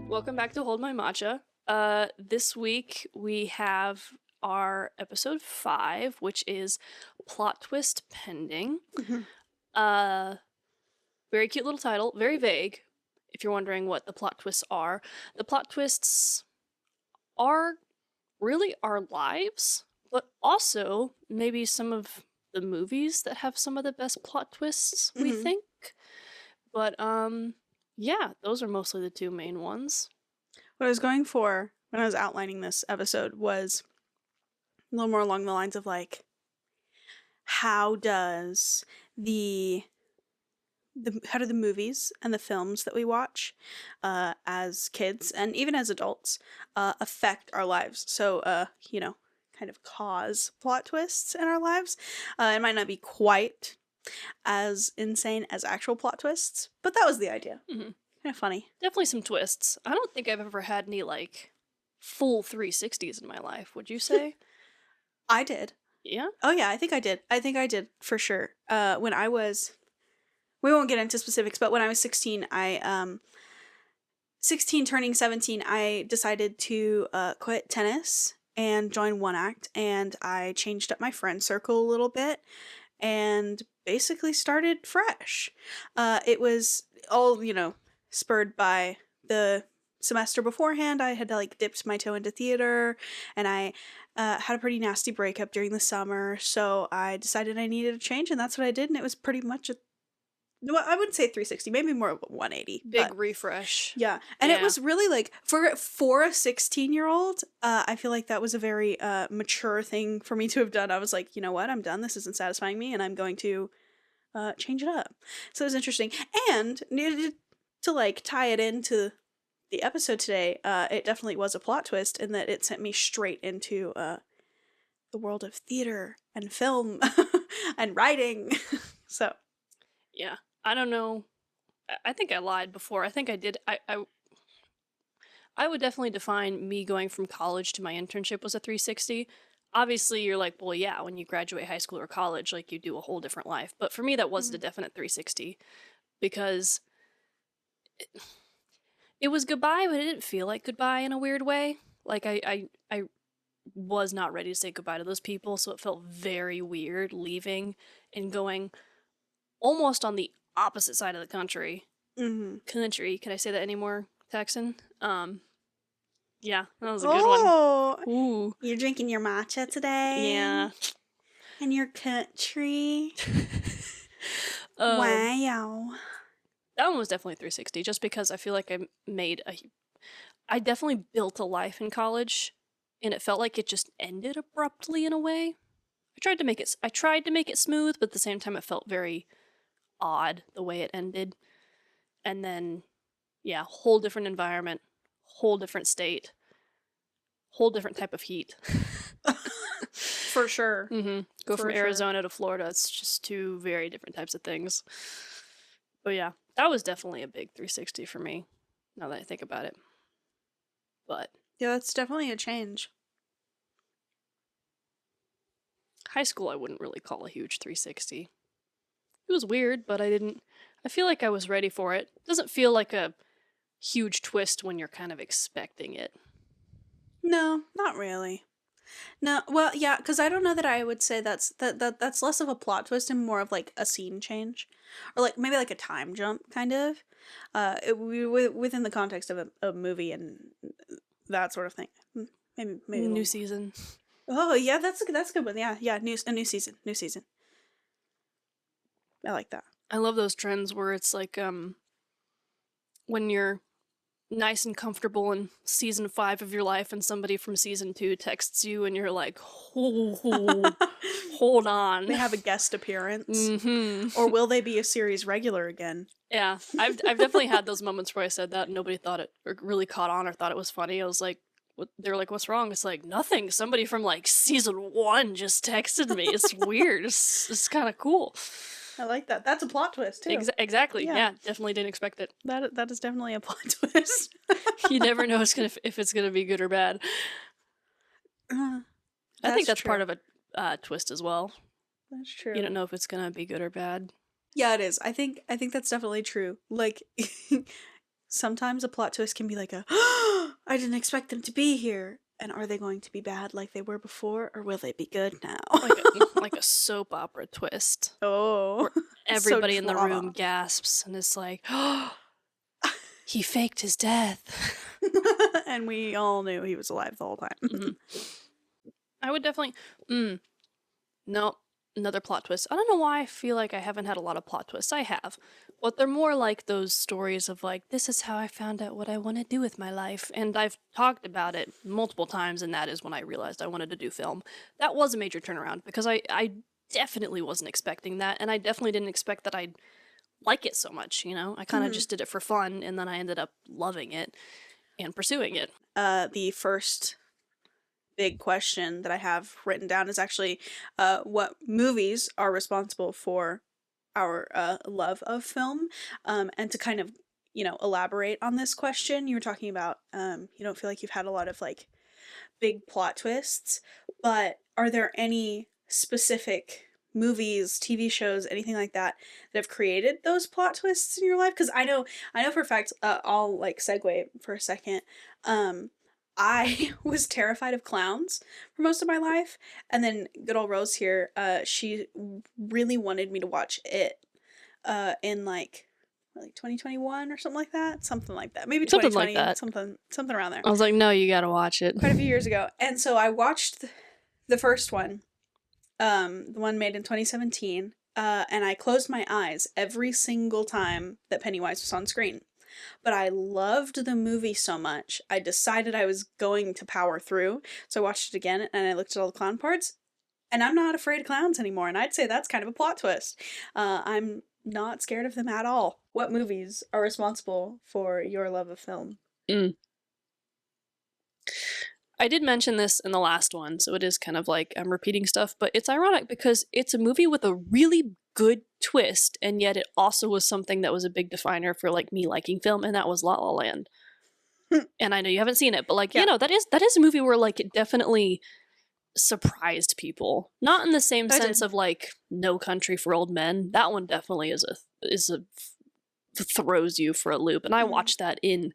Welcome back to Hold My Matcha. This week we have our episode 5, which is Plot Twist Pending. Very cute little title, very vague, if you're wondering what the plot twists are. The plot twists are really our lives, but also maybe some of the movies that have some of the best plot twists, we think. But, yeah, those are mostly the two main ones. What I was going for when I was outlining this episode was a little more along the lines of like, how does how do the movies and the films that we watch as kids and even as adults affect our lives? So, kind of cause plot twists in our lives. It might not be quite as insane as actual plot twists, but that was the idea. Kind of funny. Definitely some twists. I don't think I've ever had any, like, full 360s in my life, would you say? I did. Yeah? Oh yeah, I think I did for sure. When I was, we won't get into specifics, but when I was 16, 16 turning 17, I decided to quit tennis and join One Act, and I changed up my friend circle a little bit and basically started fresh. It was all, spurred by the semester beforehand. I had like dipped my toe into theater, and I had a pretty nasty breakup during the summer, so I decided I needed a change, and that's what I did, and it was pretty much no, I wouldn't say 360, maybe more of a 180. Big refresh. Yeah, and it was really like, for a 16-year-old, I feel like that was a very mature thing for me to have done. I was like, you know what, I'm done, this isn't satisfying me, and I'm going to change it up. So it was interesting, and needed to like tie it into the episode today. It definitely was a plot twist in that it sent me straight into the world of theater and film and writing. So yeah, I don't know. I think I lied before. I think I did. I would definitely define me going from college to my internship was a 360. Obviously, you're like, well, yeah, when you graduate high school or college, like, you do a whole different life. But for me, that was a definite 360, because it was goodbye, but it didn't feel like goodbye in a weird way. Like, I was not ready to say goodbye to those people, so it felt very weird leaving and going almost on the opposite side of the country. Country, can I say that anymore, Texan? Yeah, that was a good one. Ooh. You're drinking your matcha today? Yeah. And your country? Wow. That one was definitely 360, just because I feel like I definitely built a life in college, and it felt like it just ended abruptly in a way. I tried to make it smooth, but at the same time it felt very odd the way it ended. And then, yeah, whole different environment, whole different state, whole different type of heat. For sure. Go from Arizona to Florida. It's just two very different types of things. But yeah, that was definitely a big 360 for me, now that I think about it. But yeah, that's definitely a change. High school I wouldn't really call a huge 360. It was weird, but I feel like I was ready for it. It doesn't feel like a huge twist when you're kind of expecting it. No, not really. No, well, yeah, because I don't know that I would say that's less of a plot twist and more of like a scene change, or like maybe like a time jump, kind of, within the context of a movie and that sort of thing. Maybe new season. Oh yeah, that's a good one. Yeah, a new season. I like that. I love those trends where it's like when you're nice and comfortable in season 5 of your life and somebody from season 2 texts you and you're like, hold on. They have a guest appearance. Or will they be a series regular again? Yeah, I've definitely had those moments where I said that and nobody thought it or really caught on or thought it was funny. I was like, they're like, what's wrong? It's like, nothing. Somebody from like season 1 just texted me. It's weird. It's kind of cool. I like that. That's a plot twist, too. Exactly. Yeah, definitely didn't expect it. That is definitely a plot twist. You never know if it's gonna be good or bad. I think that's true. Part of twist as well. That's true. You don't know if it's gonna be good or bad. Yeah, it is. I think that's definitely true. Like sometimes a plot twist can be like a I didn't expect them to be here. And are they going to be bad like they were before, or will they be good now? Like a soap opera twist. Oh, Where so everybody in the drama. room gasps and it's like, oh, he faked his death. And we all knew he was alive the whole time. Mm-hmm. I would definitely. No, another plot twist. I don't know why I feel like I haven't had a lot of plot twists. I have. But they're more like those stories of like, this is how I found out what I want to do with my life. And I've talked about it multiple times, and that is when I realized I wanted to do film. That was a major turnaround because I definitely wasn't expecting that, and I definitely didn't expect that I'd like it so much, you know? I kind of just did it for fun, and then I ended up loving it and pursuing it. The first big question that I have written down is actually what movies are responsible for our love of film, and to kind of elaborate on this question. You were talking about you don't feel like you've had a lot of like big plot twists, but are there any specific movies, TV shows, anything like that that have created those plot twists in your life? Because I know for a fact, I'll like segue for a second. I was terrified of clowns for most of my life, and then good old Rose here, she really wanted me to watch it in like 2021 or something like that, maybe Something like 2020, that. something around there. I was like, no, you gotta watch it. Quite a few years ago, and so I watched the first one, the one made in 2017, and I closed my eyes every single time that Pennywise was on screen. But I loved the movie so much, I decided I was going to power through. So I watched it again, and I looked at all the clown parts, and I'm not afraid of clowns anymore. And I'd say that's kind of a plot twist. I'm not scared of them at all. What movies are responsible for your love of film? I did mention this in the last one, so it is kind of like I'm repeating stuff, but it's ironic because it's a movie with a really good twist, and yet it also was something that was a big definer for like me liking film, and that was La La Land. And I know you haven't seen it, but like, Yeah. you know, that is a movie where like it definitely surprised people. Not in the same sense of like No Country for Old Men. That one definitely is a throws you for a loop. And I watched that in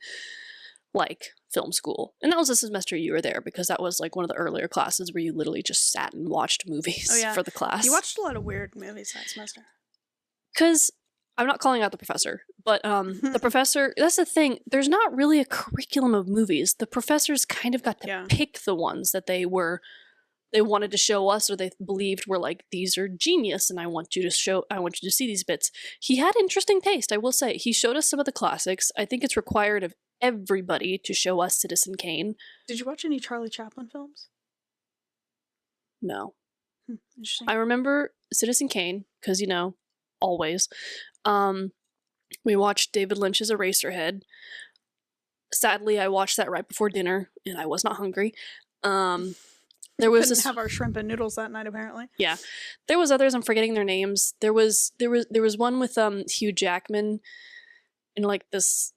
like film school. And that was the semester you were there, because that was like one of the earlier classes where you literally just sat and watched movies for the class. You watched a lot of weird movies that semester. Because I'm not calling out the professor, but the professor, that's the thing, there's not really a curriculum of movies. The professors kind of got to pick the ones that they wanted to show us, or they believed were like, these are genius and I want you to see these bits. He had interesting taste, I will say. He showed us some of the classics. I think it's required of everybody to show us Citizen Kane. Did you watch any Charlie Chaplin films? No. Interesting. I remember Citizen Kane, because, you know, always. We watched David Lynch's Eraserhead. Sadly, I watched that right before dinner, and I was not hungry. There was Couldn't have our shrimp and noodles that night, apparently. Yeah, there was others. I'm forgetting their names. There was one with Hugh Jackman, and like this,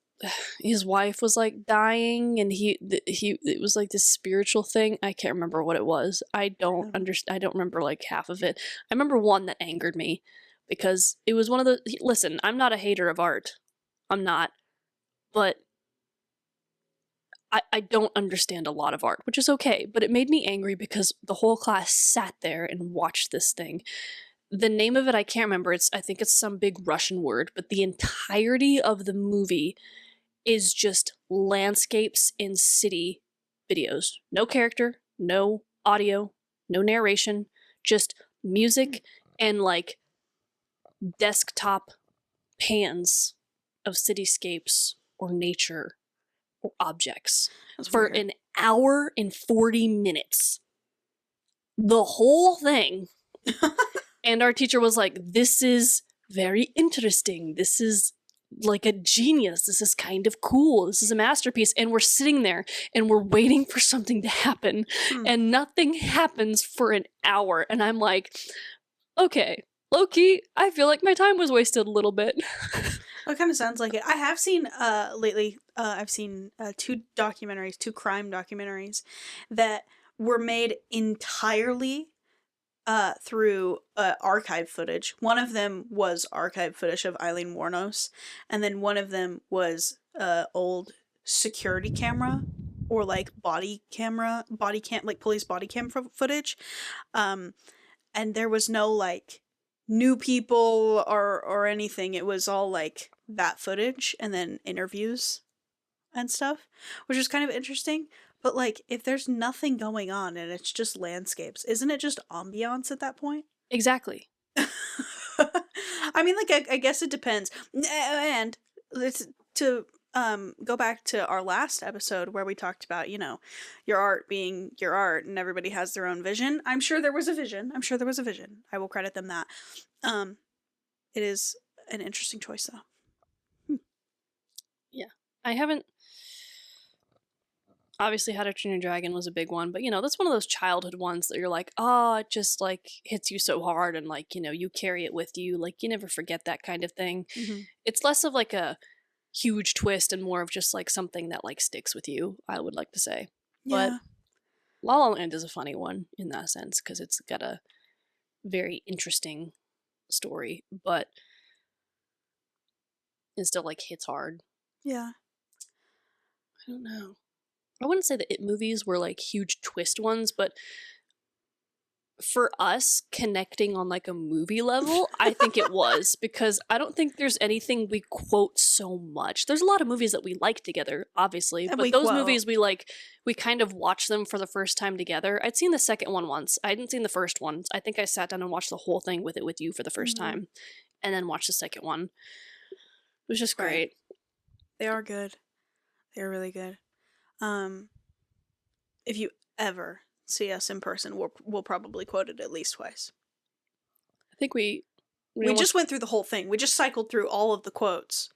his wife was like dying, and it was like this spiritual thing. I can't remember what it was. I don't remember like half of it. I remember one that angered me because it was one of the. Listen, I'm not a hater of art. I'm not, but I don't understand a lot of art, which is okay, but it made me angry because the whole class sat there and watched this thing. The name of it, I can't remember. I think it's some big Russian word, but the entirety of the movie is just landscapes in city videos. No character, no audio, no narration, just music and like desktop pans of cityscapes or nature or objects for an hour and 40 minutes. The whole thing. And our teacher was like, this is very interesting. This is like a genius. This is kind of cool. This is a masterpiece. And we're sitting there and we're waiting for something to happen. And nothing happens for an hour. And I'm like, okay, low-key, I feel like my time was wasted a little bit. Well, it kind of sounds like it. I have seen lately. I've seen two crime documentaries that were made entirely through archive footage. One of them was archive footage of Eileen Warnos, and then one of them was old security camera or like body cam, like police body cam footage. Um, and there was no like new people or anything. It was all like that footage and then interviews and stuff, which is kind of interesting. But like, if there's nothing going on and it's just landscapes, isn't it just ambiance at that point? Exactly. I mean, like, I guess it depends. And it's to go back to our last episode where we talked about, you know, your art being your art and everybody has their own vision. I'm sure there was a vision. I'm sure there was a vision. I will credit them that. It is an interesting choice though. Yeah. I haven't obviously How to Train Your Dragon was a big one, but you know, that's one of those childhood ones that you're like, oh, it just like hits you so hard and like, you know, you carry it with you, like you never forget that kind of thing. Mm-hmm. It's less of like a huge twist and more of just like something that like sticks with you, I would like to say. Yeah. But La La Land is a funny one in that sense because it's got a very interesting story, but it still like hits hard. Yeah. I don't know. I wouldn't say that It movies were like huge twist ones, but for us connecting on like a movie level, I think it was because I don't think there's anything we quote so much. There's a lot of movies that we like together, obviously, And but we those quote. movies we kind of watch them for the first time together. I'd seen the second one once. I hadn't seen the first one. I think I sat down and watched the whole thing with you for the 1st time and then watched the second one. It was just great. Right. They are good. They're really good. If you ever see us in person, we'll probably quote it at least twice. I think we just went through the whole thing. We just cycled through all of the quotes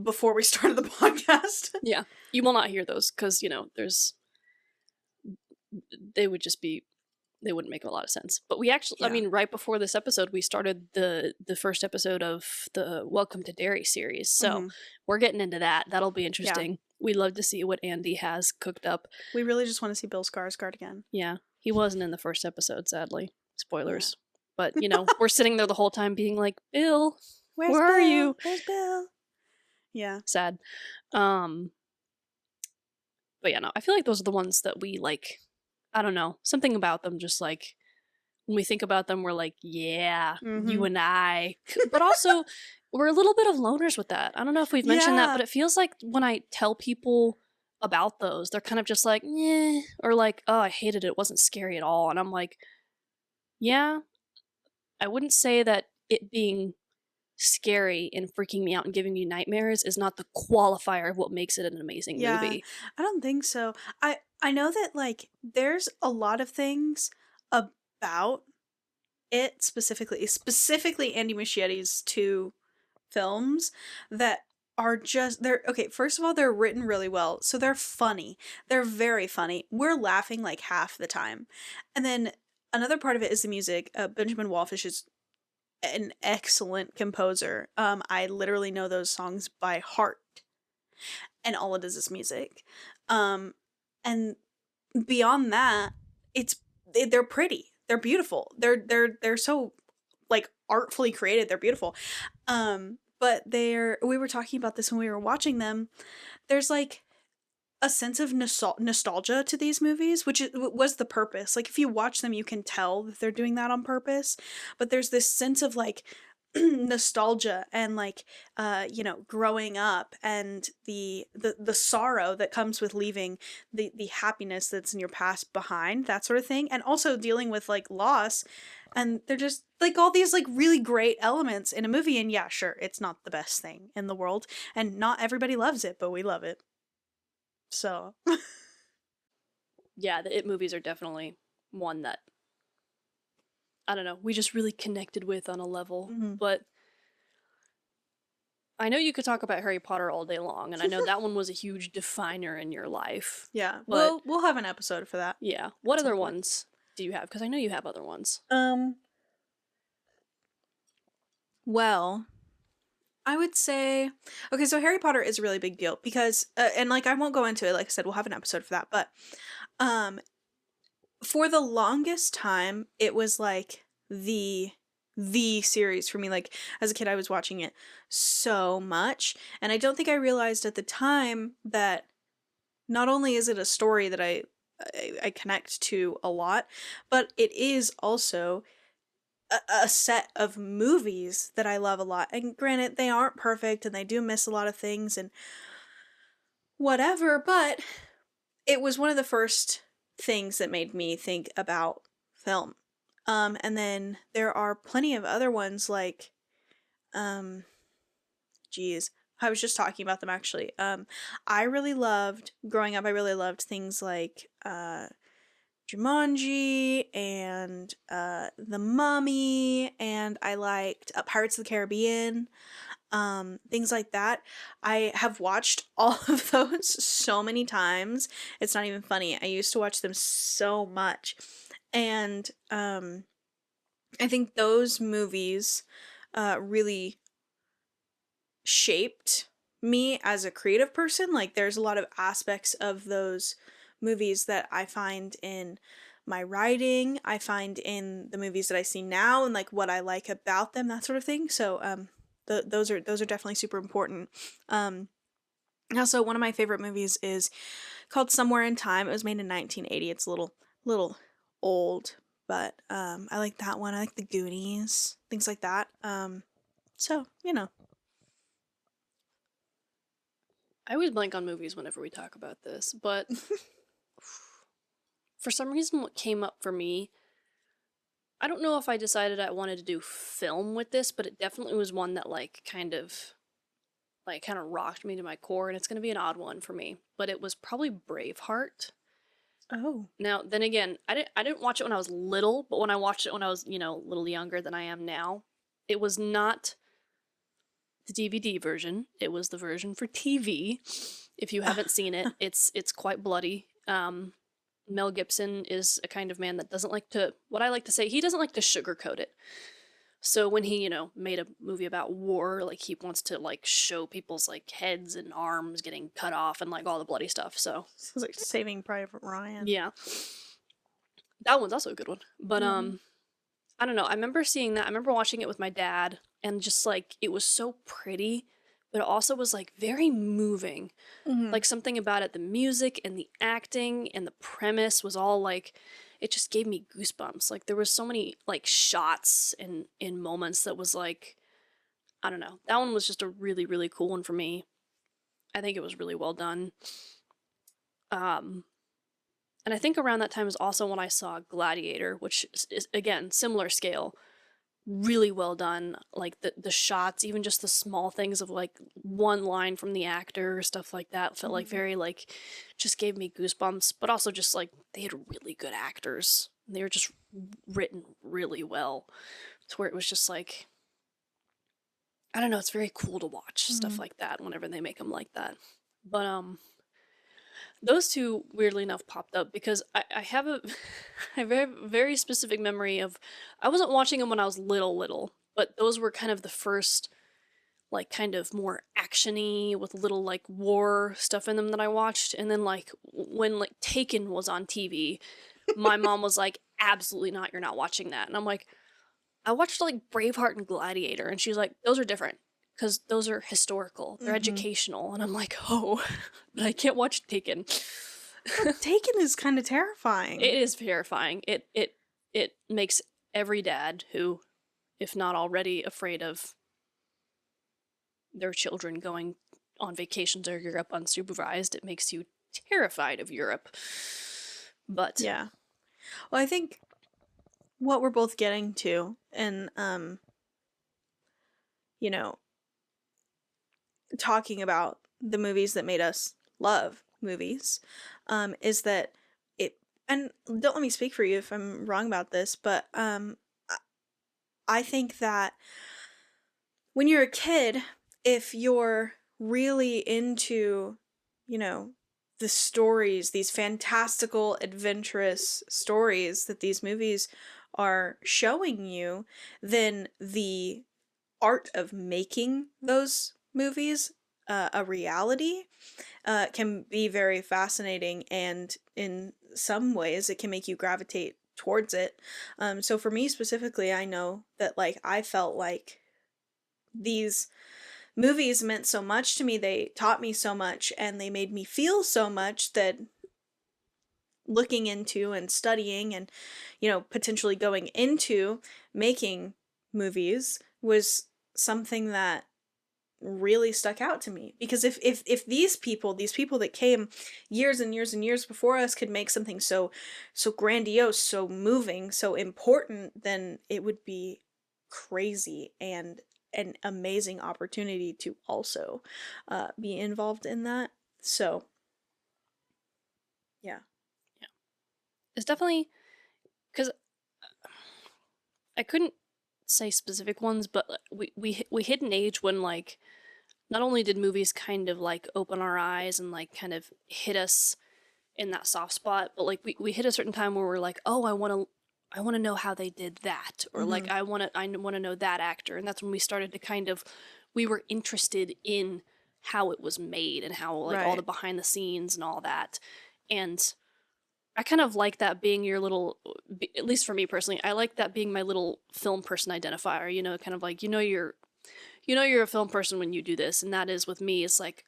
before we started the podcast. Yeah. You will not hear those because, you know, they wouldn't make a lot of sense. But we actually, I mean, right before this episode, we started the first episode of the Welcome to Derry series. So we're getting into that. That'll be interesting. Yeah. We'd love to see what Andy has cooked up. We really just want to see Bill Skarsgård again. Yeah. He wasn't in the first episode, sadly. Spoilers. Yeah. But, you know, we're sitting there the whole time being like, Bill, where are you? Where's Bill? Yeah. Sad. But yeah, no, I feel like those are the ones that we like. I don't know. Something about them just like when we think about them, we're like, yeah, you and I. But also, we're a little bit of loners with that. I don't know if we've mentioned that, but it feels like when I tell people about those, they're kind of just like, yeah, or like, oh, I hated it. It wasn't scary at all. And I'm like, yeah, I wouldn't say that it being scary and freaking me out and giving me nightmares is not the qualifier of what makes it an amazing movie. I don't think so. I know that like there's a lot of things about it specifically Andy Muschietti's two films that are just first of all, they're written really well, so they're funny. They're very funny. We're laughing like half the time. And then another part of it is the music. Benjamin Wallfisch is an excellent composer. I literally know those songs by heart, and all it is music. And beyond that, they're pretty. They're beautiful. They're so like artfully created. They're beautiful. But we were talking about this when we were watching them. There's like a sense of nostalgia to these movies, which was the purpose. Like if you watch them, you can tell that they're doing that on purpose. But there's this sense of like nostalgia and like you know, growing up and the sorrow that comes with leaving the happiness that's in your past behind, that sort of thing, and also dealing with like loss. And they're just like all these like really great elements in a movie. And yeah, sure, it's not the best thing in the world and not everybody loves it, but we love it. So yeah, the It movies are definitely one that, I don't know, we just really connected with on a level. But I know you could talk about Harry Potter all day long, and I know that one was a huge definer in your life. Yeah, we'll have an episode for that. Yeah. What other ones do you have? Because I know you have other ones. Well, I would say, okay, so Harry Potter is a really big deal because, and like I won't go into it, like I said, we'll have an episode for that, but for the longest time, it was like the the series for me. Like as a kid I was watching it so much, and I don't think I realized at the time that not only is it a story that I connect to a lot, but it is also a set of movies that I love a lot. And granted, they aren't perfect and they do miss a lot of things and whatever, but it was one of the first things that made me think about film. And then there are plenty of other ones like, um, geez, I was just talking about them actually. I really loved, growing up, I really loved things like, Jumanji and The Mummy, and I liked Pirates of the Caribbean, things like that. I have watched all of those so many times. It's not even funny. I used to watch them so much. And I think those movies really shaped me as a creative person. Like, there's a lot of aspects of those movies that I find in my writing, I find in the movies that I see now, and like what I like about them, that sort of thing. So, those are definitely super important. Also, one of my favorite movies is called Somewhere in Time. It was made in 1980. It's a little old, but I like that one. I like The Goonies, things like that. So you know. I always blank on movies whenever we talk about this, but for some reason, what came up for me, I don't know if I decided I wanted to do film with this, but it definitely was one that kind of rocked me to my core, and it's going to be an odd one for me, but it was probably Braveheart. Oh. Now, then again, I didn't watch it when I was little, but when I watched it when I was, a little younger than I am now, it was not the DVD version. It was the version for TV. If you haven't seen it, it's quite bloody. Mel Gibson is a kind of man that doesn't like to, what I like to say, he doesn't like to sugarcoat it. So when he, made a movie about war, like he wants to like show people's like heads and arms getting cut off and like all the bloody stuff. So Sounds like Saving Private Ryan. yeah, that one's also a good one. But Mhm. I don't know. I remember seeing that. I remember watching it with my dad, and just like it was so pretty, but it also was like very moving. Mhm. Like something about it, the music and the acting and the premise was all like, it just gave me goosebumps. Like there was so many like shots and in moments that was like, I don't know. That one was just a really really cool one for me. I think it was really well done. Um, and I think around that time is also when I saw Gladiator, which is again similar scale, really well done. Like the shots, even just the small things of like one line from the actor, stuff like that, felt like Mhm. very like, just gave me goosebumps. But also just like they had really good actors. They were just written really well, to where it was just like, I don't know. It's very cool to watch stuff Mhm. like that whenever they make them like that. But those two weirdly enough popped up because I have a a very specific memory of, I wasn't watching them when I was little, but those were kind of the first like kind of more actiony with little like war stuff in them that I watched. And then like when like Taken was on TV, my mom was like, absolutely not, you're not watching that. And I'm like, I watched like Braveheart and Gladiator, and she's like, those are different because those are historical, they're Mhm. educational. And I'm like, oh, but I can't watch Taken. But Taken is kind of It terrifying. is terrifying. It makes every dad who, if not already afraid of their children going on vacation to Europe unsupervised, it makes you terrified of Europe. But Yeah. Well, I think what we're both getting to, and you know, talking about the movies that made us love movies, is that it. And don't let me speak for you if I'm wrong about this, but I think that when you're a kid, if you're really into, you know, the stories, these fantastical, adventurous stories that these movies are showing you, then the art of making those movies a reality can be very fascinating, and in some ways, it can make you gravitate towards it. So for me specifically, I know that like I felt like these movies meant so much to me. They taught me so much and they made me feel so much that looking into and studying and, potentially going into making movies was something that really stuck out to me. Because if these people that came years and years and years before us could make something so grandiose, so moving, so important, then it would be crazy and an amazing opportunity to also be involved in that. So yeah. Yeah. It's definitely because I couldn't say specific ones, but we hit an age when like not only did movies kind of like open our eyes and like kind of hit us in that soft spot, but like we hit a certain time where we're like, oh, I want to know how they did that, or Mm-hmm. like I want to know that actor, and that's when we started to kind of we were interested in how it was made and how like all the Right. behind the scenes and all that, and I kind of like that being your little, at least for me personally, I like that being my little film person identifier. Kind of like you're a film person when you do this, and that is with me. It's like,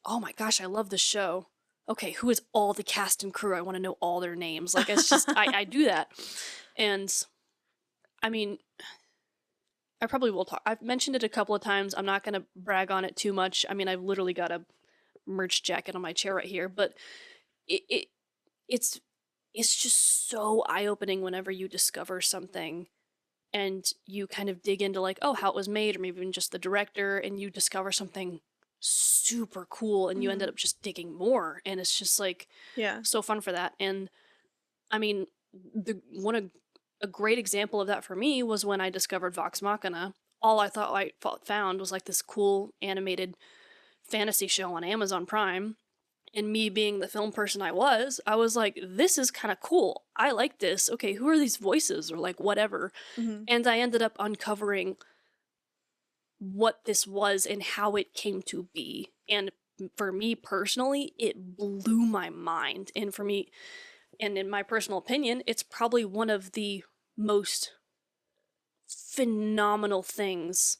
oh my gosh, I love this show. Okay, who is all the cast and crew? I want to know all their names. Like it's just I do that, and I mean, I probably will talk. I've mentioned it a couple of times. I'm not gonna brag on it too much. I mean, I've literally got a merch jacket on my chair right here, but it, it it's it's just so eye-opening whenever you discover something and you kind of dig into like, oh, how it was made, or maybe even just the director, and you discover something super cool and you ended Mm-hmm. up just digging more, and it's just like Yeah. so fun for that. And I mean, the one a great example of that for me was when I discovered Vox Machina. All I thought I found was like this cool animated fantasy show on Amazon Prime, and me being the film person I was like, this is kind of cool. I like this. Okay, who are these voices, or like whatever. Mm-hmm. And I ended up uncovering what this was and how it came to be. And for me personally, it blew my mind. And for me, and in my personal opinion, it's probably one of the most phenomenal things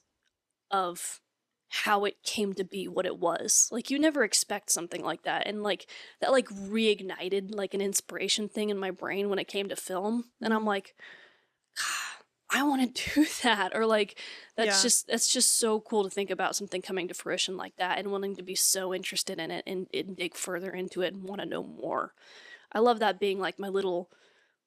of how it came to be what it was. Like you never expect something like that. And like that like reignited like an inspiration thing in my brain when it came to film. And I'm Mm-hmm. like, I want to do that. Or like Yeah. that's just so cool to think about something coming to fruition like that and wanting to be so interested in it and dig further into it and want to know more. I love that being like my little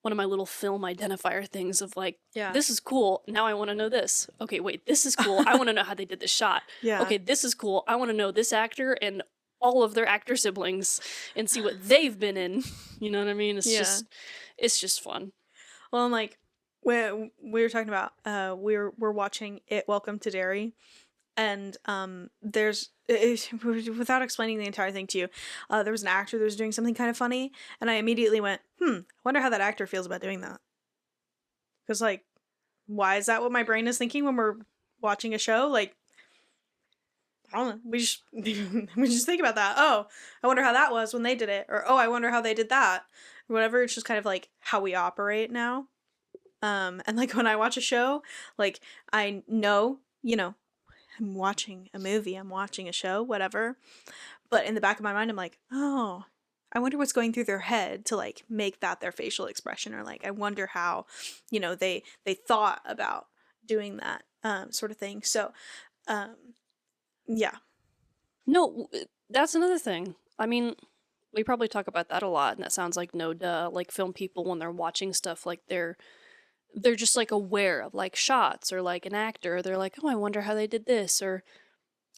one of my little film identifier things of like, Yeah. this is cool. Now I want to know this. Okay, wait, this is cool. I want to know how they did this shot. Yeah. Okay, this is cool. I want to know this actor and all of their actor siblings and see what they've been in. You know what I mean? Yeah. It's just fun. Well, I'm like, we were talking about, we're watching It Welcome to Derry, and there's without explaining the entire thing to you, there was an actor that was doing something kind of funny, and I immediately went, I wonder how that actor feels about doing that. Because like, why is that what my brain is thinking when we're watching a show? Like, I don't know. We just we just think about that. Oh, I wonder how that was when they did it, or oh, I wonder how they did that, or whatever. It's just kind of like how we operate now. And like when I watch a show, like I know, I'm watching a movie, I'm watching a show, whatever. But in the back of my mind, I'm like, oh, I wonder what's going through their head to like make that their facial expression, or like I wonder how, they thought about doing that, sort of thing. So, um, yeah. No, that's another thing. I mean, we probably talk about that a lot, and that sounds like no duh. Like film people when they're watching stuff, like they're just like aware of like shots or like an actor. They're like, oh, I wonder how they did this, or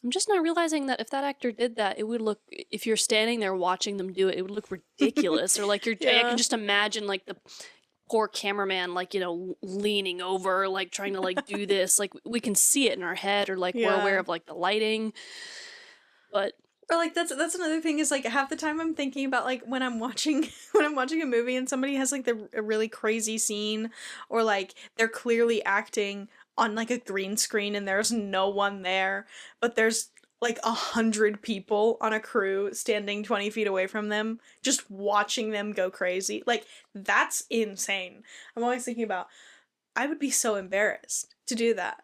I'm just not realizing that if that actor did that, it would look, if you're standing there watching them do it, it would look ridiculous. Or like I can Yeah. just imagine like the poor cameraman, like, leaning over, like trying to like do this. Like we can see it in our head, or like we're aware Yeah. of like the lighting. But Or like that's another thing is like half the time I'm thinking about like when I'm watching when I'm watching a movie and somebody has like a really crazy scene, or like they're clearly acting on like a green screen and there's no one there, but there's like 100 people on a crew standing 20 feet away from them, just watching them go crazy. Like, that's insane. I'm always thinking about, I would be so embarrassed to do that.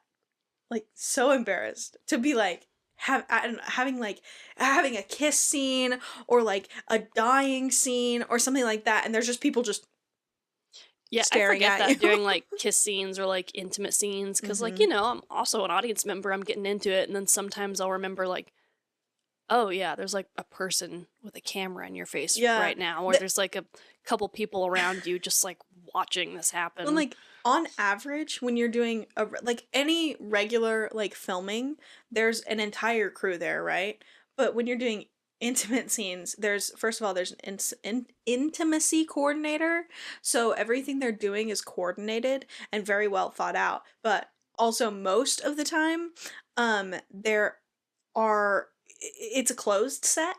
Like, so embarrassed to be like, I don't know, having a kiss scene or like a dying scene or something like that, and there's just people just Yeah, I staring forget at you. that during like kiss scenes or like intimate scenes because like Mm-hmm. you know I'm also an audience member. I'm getting into it, and then sometimes I'll remember like, oh yeah, there's like a person with a camera in your face Yeah. right now, or The, there's like a couple people around you just like watching this and happen. like on average, when you're doing like any regular like filming, there's an entire crew there, right? But when you're doing intimate scenes, there's first of all there's an intimacy coordinator, so everything they're doing is coordinated and very well thought out. But also most of the time, there are it's a closed set.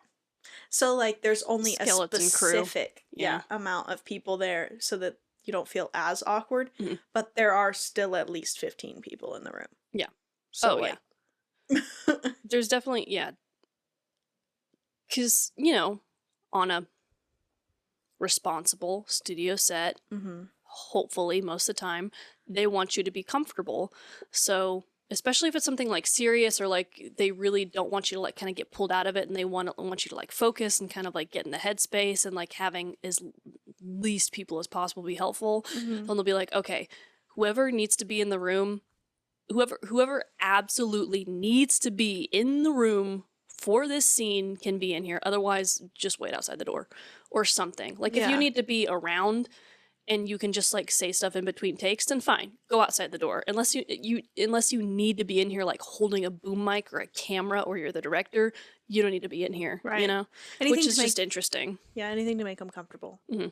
So like there's only a Skeleton crew. specific, Yeah. amount of people there so that you don't feel as awkward, Mhm. but there are still at least 15 people in the room. Yeah. So Oh yeah. like There's definitely yeah, because you know, on a responsible studio set, mhm. hopefully most of the time they want you to be comfortable, so especially if it's something like serious or like they really don't want you to like kind of get pulled out of it and they want you to like focus and kind of like get in the headspace and like having as least people as possible be helpful, Mhm. then they'll be like, okay, whoever needs to be in the room, whoever absolutely needs to be in the room for this scene can be in here, otherwise just wait outside the door or something. Like if you Yeah. need to be around and you can just like say stuff in between takes, then fine, go outside the door. Unless you need to be in here like holding a boom mic or a camera or you're the director, you don't need to be in here, you Right. know, which Anything is to make just interesting. anything to make them comfortable. Hmm.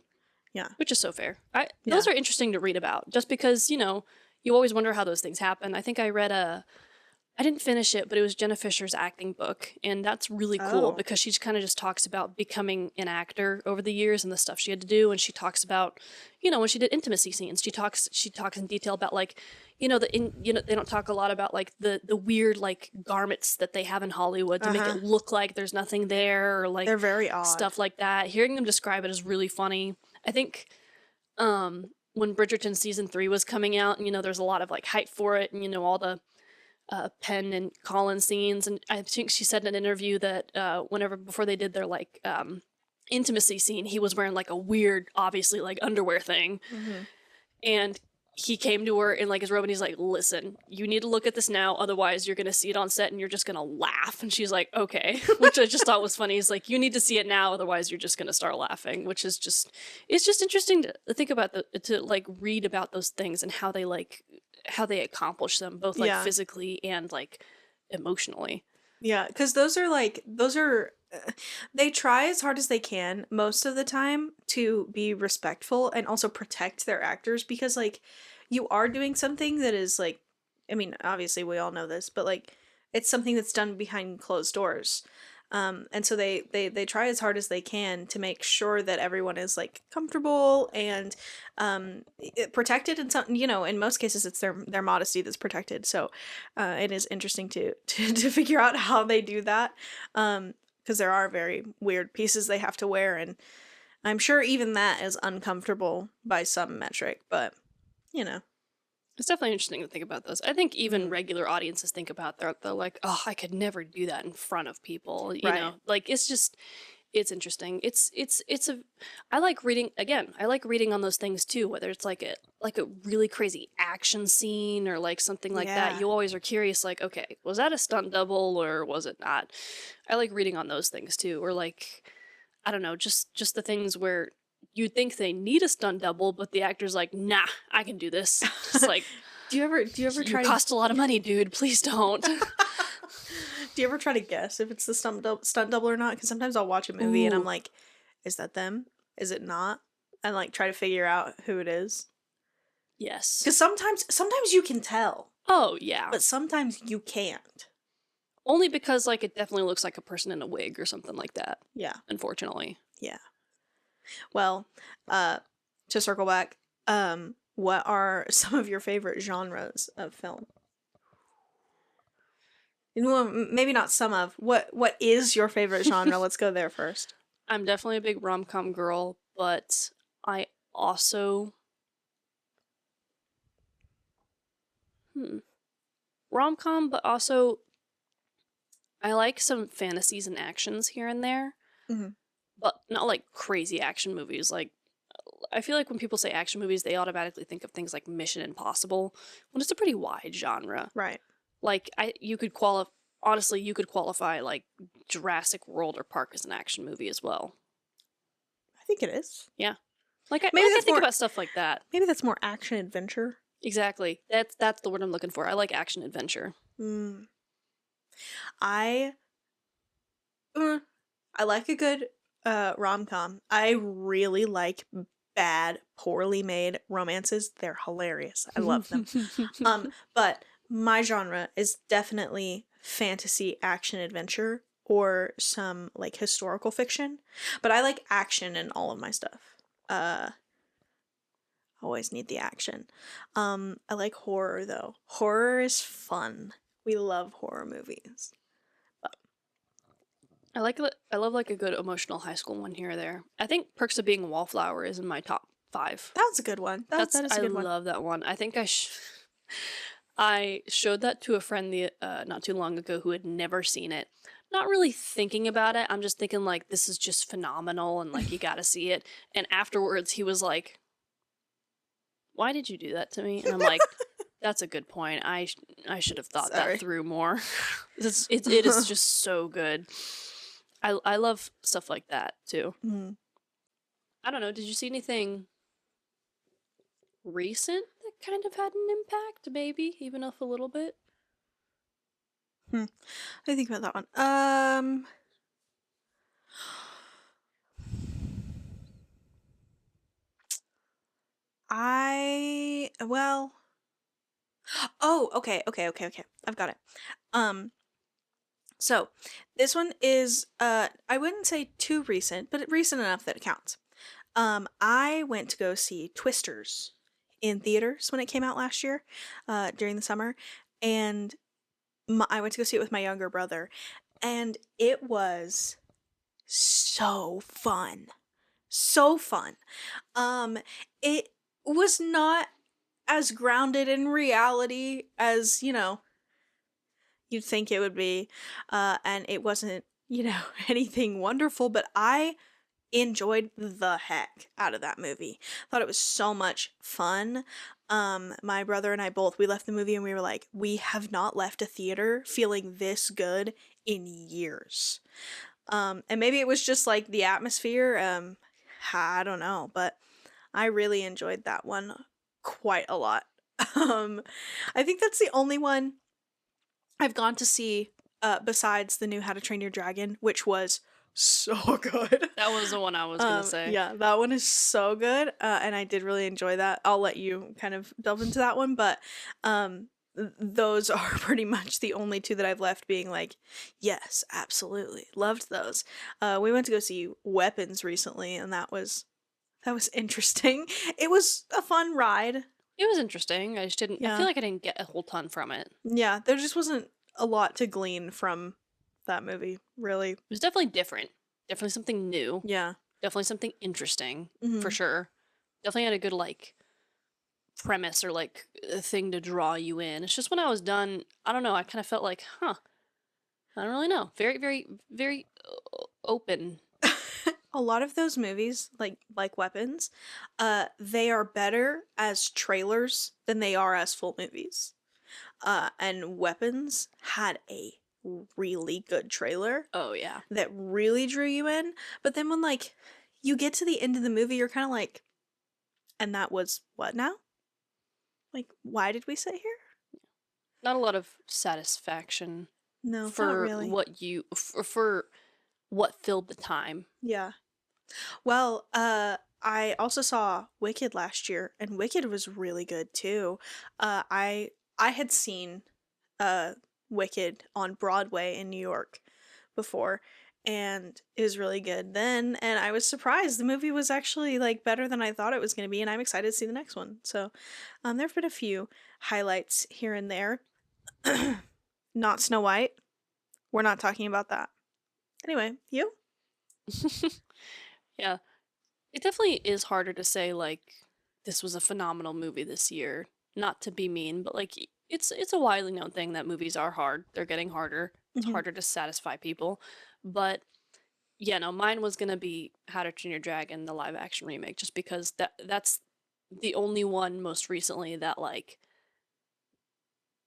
Yeah. Which is so fair. Yeah. Those are interesting to read about, just because you always wonder how those things happen. I think I read I didn't finish it, but it was Jenna Fisher's acting book, and that's really cool Oh. because she kind of just talks about becoming an actor over the years and the stuff she had to do, and she talks about, when she did intimacy scenes, she talks in detail about like, they don't talk a lot about like the weird like garments that they have in Hollywood to make Uh-huh. it look like there's nothing there or like They're very odd. stuff like that. Hearing them describe it is really funny. I think when Bridgerton season 3 was coming out, and there's a lot of like hype for it, and all the Penn and Colin scenes. And I think she said in an interview that whenever before they did their like intimacy scene, he was wearing like a weird, obviously like underwear thing, Mhm. and he came to her in like his robe and he's like, "Listen, you need to look at this now, otherwise you're gonna see it on set and you're just gonna laugh." And she's like, "Okay," which I just thought was funny. He's like, "You need to see it now, otherwise you're just gonna start laughing," which is it's just interesting to think about to like read about those things and how they accomplish them both like Yeah. physically and like emotionally. Yeah, because those are they try as hard as they can most of the time to be respectful and also protect their actors because like you are doing something that is like, I mean, obviously we all know this, but like it's something that's done behind closed doors. And so they try as hard as they can to make sure that everyone is like comfortable and protected, and some, in most cases it's their modesty that's protected. So it is interesting to figure out how they do that, because there are very weird pieces they have to wear, and I'm sure even that is uncomfortable by some metric, but you know. It's definitely interesting to think about those. I think even Mhm. regular audiences think about they're like, "Oh, I could never do that in front of people," Right. like it's interesting. It's a I like reading, again. I like reading on those things too, whether it's like a really crazy action scene or like something like that. Yeah. You always are curious like, okay, was that a stunt double or was it not? I like reading on those things too, or like I don't know, just the things where you think they need a stunt double, but the actor's like, "Nah, I can do this." It's like, Do you ever you try to cost a lot of money, dude. Please don't. do you ever try to guess if it's the stunt double or not? Because sometimes I'll watch a movie and I'm Ooh, like, is that them? Is it not? And like try to figure out who it is. yes. Because sometimes you can tell, Oh yeah. but sometimes you can't. Only because like it definitely looks like a person in a wig or something like that. Yeah. Unfortunately. Yeah. Well, to circle back, what are some of your favorite genres of film? Well, maybe not some of. What is your favorite genre? Let's go there first. I'm definitely a big rom-com girl, but I also hmm, rom-com, but also I like some fantasies and actions here and there, Mhm. but not like crazy action movies. Like I feel like when people say action movies, they automatically think of things like Mission Impossible, when it's a pretty wide genre. Right. Like you could qualify. Honestly, you could qualify like Jurassic World or Park as an action movie as well. I think it is. Yeah, like I Maybe like I that's think more about stuff like that. maybe that's more action adventure. Exactly. That's the word I'm looking for. I like action adventure. Mm. I uh, I like a good rom-com. I really like bad, poorly made romances. They're hilarious. I love them. But my genre is definitely fantasy, action, adventure, or some like historical fiction. But I like action in all of my stuff. Always need the action. I like horror though. Horror is fun. We love horror movies. I love like a good emotional high school one here or there. I think Perks of Being a Wallflower is in my top 5. That was a good one. That is a I good one. love that one. I think I showed that to a friend the not too long ago who had never seen it. Not really thinking about it. I'm just thinking like this is just phenomenal and like you got to see it. And afterwards he was like, "Why did you do that to me?" And I'm like, "That's a good point. I should have thought Sorry. that through more." It is just so good. I love stuff like that too. Mm. I don't know. Did you see anything recent that kind of had an impact? Maybe even if a little bit. Hmm. I think about that one. I well. Oh, okay. I've got it. Um, so this one is I wouldn't say too recent, but recent enough that it counts. I went to go see Twisters in theaters when it came out last year, during the summer, and I went to go see it with my younger brother, and it was so fun. So fun. Um, it was not as grounded in reality as, you'd think it would be. And it wasn't, anything wonderful, but I enjoyed the heck out of that movie. Thought it was so much fun. My brother and I both, we left the movie and we were like, we have not left a theater feeling this good in years. And maybe it was just like the atmosphere. I don't know, but I really enjoyed that one quite a lot. Um, I think that's the only one I've gone to see besides the new How to Train Your Dragon, which was so good. That was the one I was gonna say. Yeah, that one is so good, and I did really enjoy that. I'll let you kind of delve into that one, but those are pretty much the only two that I've left being like, yes, absolutely, loved those. We went to go see Weapons recently, and that was interesting. It was a fun ride. It was interesting. I just didn't. I Yeah. feel like I didn't get a whole ton from it. Yeah, there just wasn't a lot to glean from that movie, really. It was definitely different. Definitely something new. Yeah. Definitely something interesting for Mhm. sure. Definitely had a good like premise or like a thing to draw you in. It's just when I was done, I don't know. I kind of felt like, huh. I don't really know. Very, very, very open. A lot of those movies, like Weapons, they are better as trailers than they are as full movies. And Weapons had a really good trailer Oh yeah. that really drew you in. But then when like you get to the end of the movie, you're kind of like, and that was what now? Like, why did we sit here? Not a lot of satisfaction No, not for really. for what filled the time. Yeah. Well, I also saw Wicked last year, and Wicked was really good too. I had seen uh Wicked on Broadway in New York before, and it was really good then, and I was surprised the movie was actually like better than I thought it was going to be, and I'm excited to see the next one. So, there've been a few highlights here and there. Not Snow White. We're not talking about that. Anyway, you? Yeah, it definitely is harder to say like this was a phenomenal movie this year. Not to be mean, but like it's a widely known thing that movies are hard. They're getting harder. It's Hmm. harder to satisfy people. But yeah, no, mine was gonna be How to Train Your Dragon, the live action remake, just because that's the only one most recently that like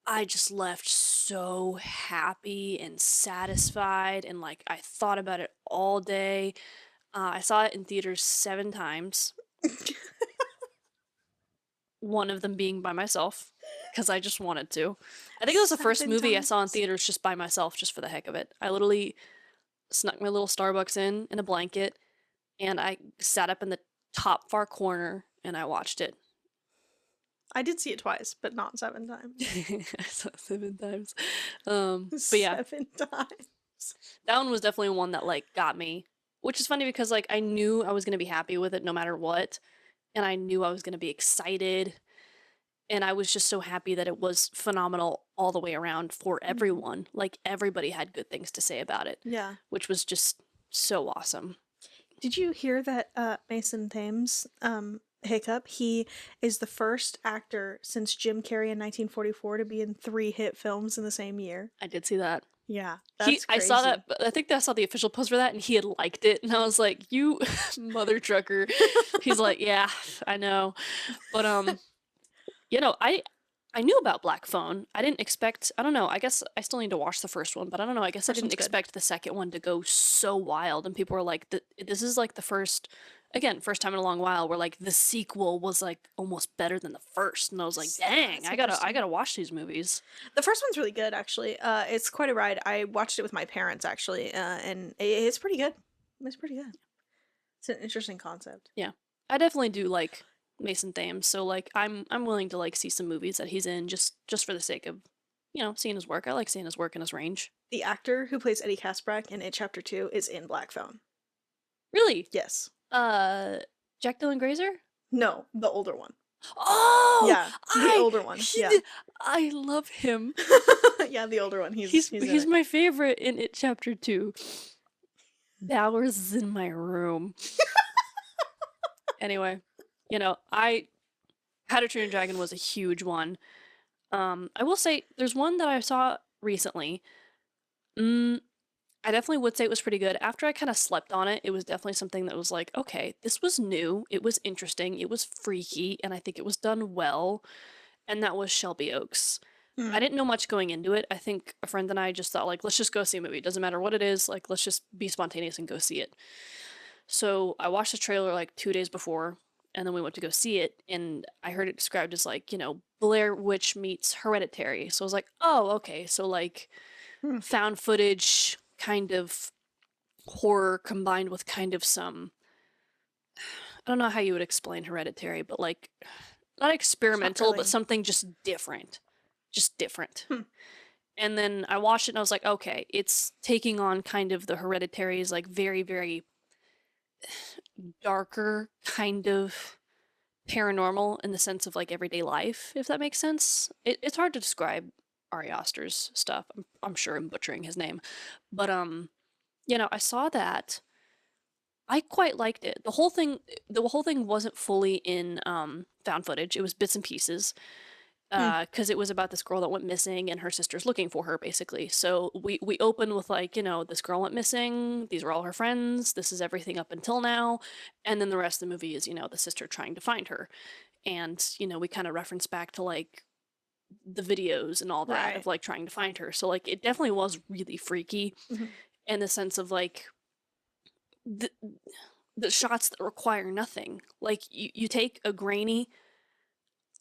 I just left so happy and satisfied, and like I thought about it all day. I saw it in theaters 7 times, one of them being by myself because I just wanted to. I think it was the first Seven movie I saw in times. theaters just by myself, just for the heck of it. I literally snuck my little Starbucks in a blanket, and I sat up in the top far corner and I watched it. I did see it twice, but not 7 times. I saw it 7 times. But yeah, 7 times. that one was definitely one that like got me, which is funny because like I knew I was gonna be happy with it no matter what, and I knew I was gonna be excited, and I was just so happy that it was phenomenal all the way around for Mhm. everyone. Like everybody had good things to say about it, Yeah. which was just so awesome. Did you hear that Mason Thames hiccup? He is the first actor since Jim Carrey in 1944 to be in 3 hit films in the same year. I did see that. Yeah, He that's I saw crazy. that, I think I saw the official post for that and he had liked it and I was like, "You mother trucker." He's like, "Yeah, I know." But you know, I knew about Black Phone. I didn't expect, I don't know, I guess I still need to watch the first one, but I don't know, I guess I First didn't one's good. expect the second one to go so wild and people were like, this is like the first, again, first time in a long while where like the sequel was like almost better than the first and I was like, "Dang, That's I interesting. got to watch these movies." The first one's really good, actually. It's quite a ride. I watched it with my parents, actually, and it's pretty good. It's pretty good. It's an interesting concept. Yeah. I definitely do like Mason Thames, so like I'm willing to like see some movies that he's in just for the sake of, seeing his work. I like seeing his work and his range. The actor who plays Eddie Kaspbrak in It Chapter 2 is in Black Phone. Really? Yes. Uh Jack Dylan Grazer? No, the older one. Oh, Yeah, the older one. he Yeah. did, I love him. Yeah, the older one. He's in He's it. my favorite in It Chapter 2. Bowers is in my room. Anyway, I How to Train Your Dragon was a huge one. I will say there's one that I saw recently. Mm, I definitely would say it was pretty good. After I kind of slept on it, it was definitely something that was like, okay, this was new, it was interesting, it was freaky, and I think it was done well. And that was Shelby Oaks. I Hmm. didn't know much going into it. I think a friend and I just thought, like, let's just go see a movie. It doesn't matter what it is, like, let's just be spontaneous and go see it. So I watched the trailer like 2 days before, and then we went to go see it, and I heard it described as like, Blair Witch meets Hereditary. So I was like, oh, okay. So like Hmm. found footage kind of horror combined with kind of some, I don't know how you would explain Hereditary, but like not Not experimental, but really. something just different. Just different. Hmm. And then I watched it and I was like, okay, it's taking on kind of the Hereditary's like very, very darker kind of paranormal in the sense of like everyday life, if that makes sense. It's hard to describe Ari Aster's stuff. I'm sure I'm butchering his name. But I saw that. I quite liked it. The whole thing wasn't fully in found footage. It was bits and pieces. Hmm. Because it was about this girl that went missing and her sister's looking for her basically. So we open with like, this girl went missing, these were all her friends, this is everything up until now, and then the rest of the movie is, the sister trying to find her. And, we kind of reference back to like the videos and all that Right. of like trying to find her. So like it definitely was really freaky Hmm. in the sense of like the the shots that require nothing. Like you take a grainy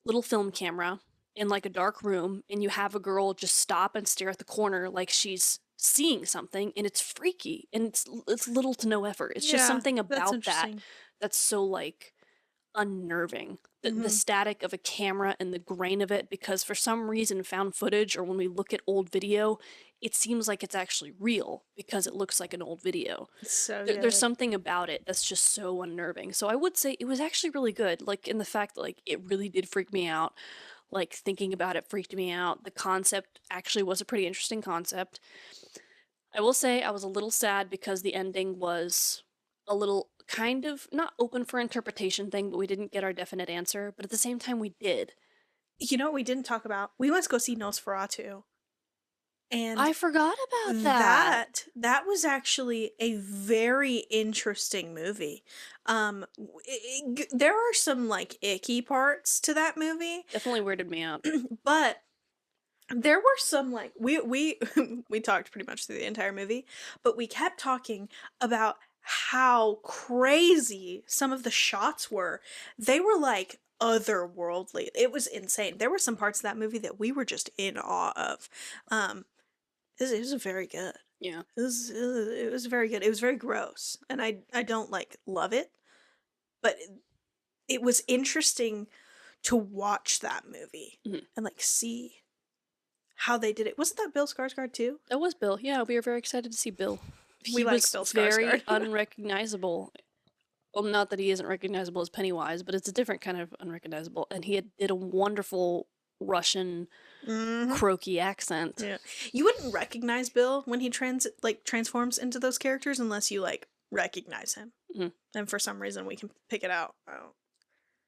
little film camera in like a dark room and you have a girl just stop and stare at the corner like she's seeing something, and it's freaky and it's little to no effort. It's just Yeah, something that's about that interesting. that's so like unnerving. The Hmm. static of a camera and the grain of it, because for some reason found footage or when we look at old video, it seems like it's actually real because it looks like an old video. It's so There's good. something about it that's just so unnerving. So I would say it was actually really good, like in the fact that like it really did freak me out. like thinking about it freaked me out. The concept actually was a pretty interesting concept. I will say I was a little sad because the ending was a little kind of not open for interpretation thing, but we didn't get our definite answer. But at the same time, we did. You know what we didn't talk about? We went to go see Nosferatu. And I forgot about that. that was actually a very interesting movie. There are some like icky parts to that movie, Definitely weirded me out. but there were some like we we talked pretty much through the entire movie, but we kept talking about how crazy some of the shots were. They were like otherworldly. It was insane. There were some parts of that movie that we were just in awe of. It was very good. Yeah. It was very good. It was very gross, and I don't like love it, but it was interesting to watch that movie and like see how they did it. Wasn't that Bill Skarsgård too? That was Bill. Yeah, we were very excited to see Bill. We like Bill very Skarsgård. unrecognizable. Well, not that he isn't recognizable as Pennywise, but it's a different kind of unrecognizable. And he did a wonderful Russian croaky accent. Yeah, you wouldn't recognize Bill when he transforms into those characters unless you like recognize him. And for some reason, we can pick it out.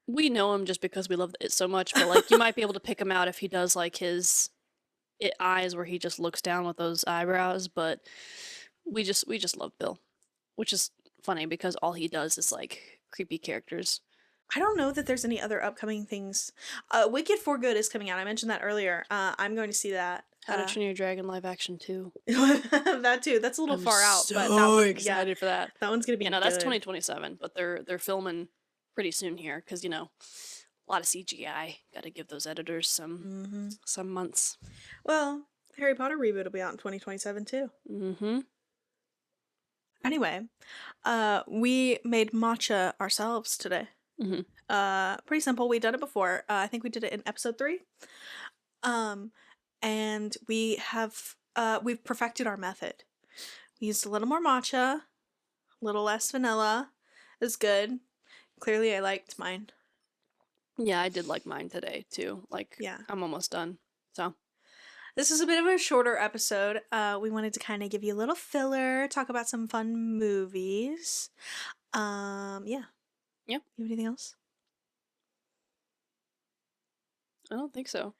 We know him just because we love it so much, but like you might be able to pick him out if he does like his eyes where he just looks down with those eyebrows. But we just love Bill, which is funny because all he does is like creepy characters. I don't know that there's any other upcoming things. Wicked for Good is coming out. I mentioned that earlier. I'm going to see that. How to Train Your Dragon live action too. That too. That's a little far out, but that one, excited for that. That one's gonna be. You know, that's 2027, but they're filming pretty soon here because you know, a lot of CGI. Got to give those editors some months. Well, Harry Potter reboot will be out in 2027 too. Anyway, we made matcha ourselves today. Pretty simple. We've done it before. I think we did it in episode 3. And we have we've perfected our method. We used a little more matcha, a little less vanilla. It was good. Clearly I liked mine. Yeah, I did like mine today too. Like, yeah, I'm almost done. So this is a bit of a shorter episode. We wanted to kind of give you a little filler, talk about some fun movies. Yeah. Yeah. You have anything else? I don't think so.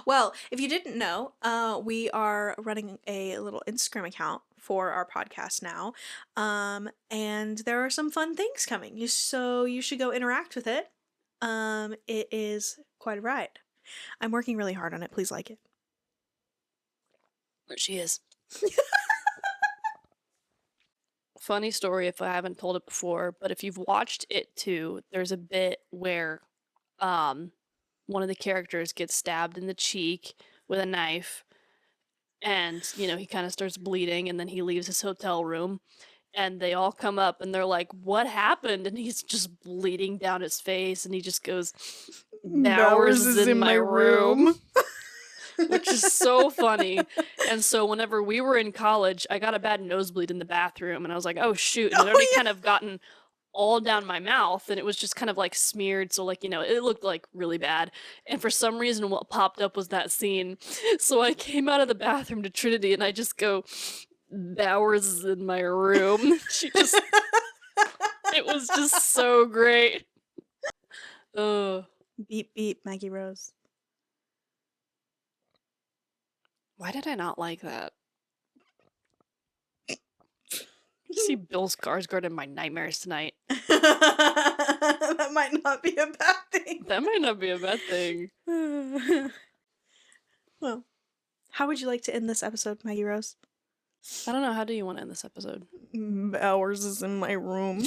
Well, if you didn't know, we are running a little Instagram account for our podcast now. And there are some fun things coming. So you should go interact with it. It is quite a ride. I'm working really hard on it. Please like it. She is. Funny story if I haven't told it before, but if you've watched it too, there's a bit where one of the characters gets stabbed in the cheek with a knife and, you know, he kind of starts bleeding and then he leaves his hotel room and they all come up and they're like, what happened? And he's just bleeding down his face and he just goes, Bowers is in my room. Which is so funny. And so whenever we were in college, I got a bad nosebleed in the bathroom and I was like, oh shoot. And it already kind of gotten all down my mouth and it was just kind of like smeared. So like, you know, it looked like really bad. And for some reason what popped up was that scene. So I came out of the bathroom to Trinity and I just go, Bowers is in my room. She just, it was just so great. Beep, beep, Maggie Rose. Why did I not like that? See Bill Skarsgård in my nightmares tonight. That might not be a bad thing. That might not be a bad thing. Well, how would you like to end this episode, Maggie Rose? I don't know. How do you want to end this episode? Bowers is in my room.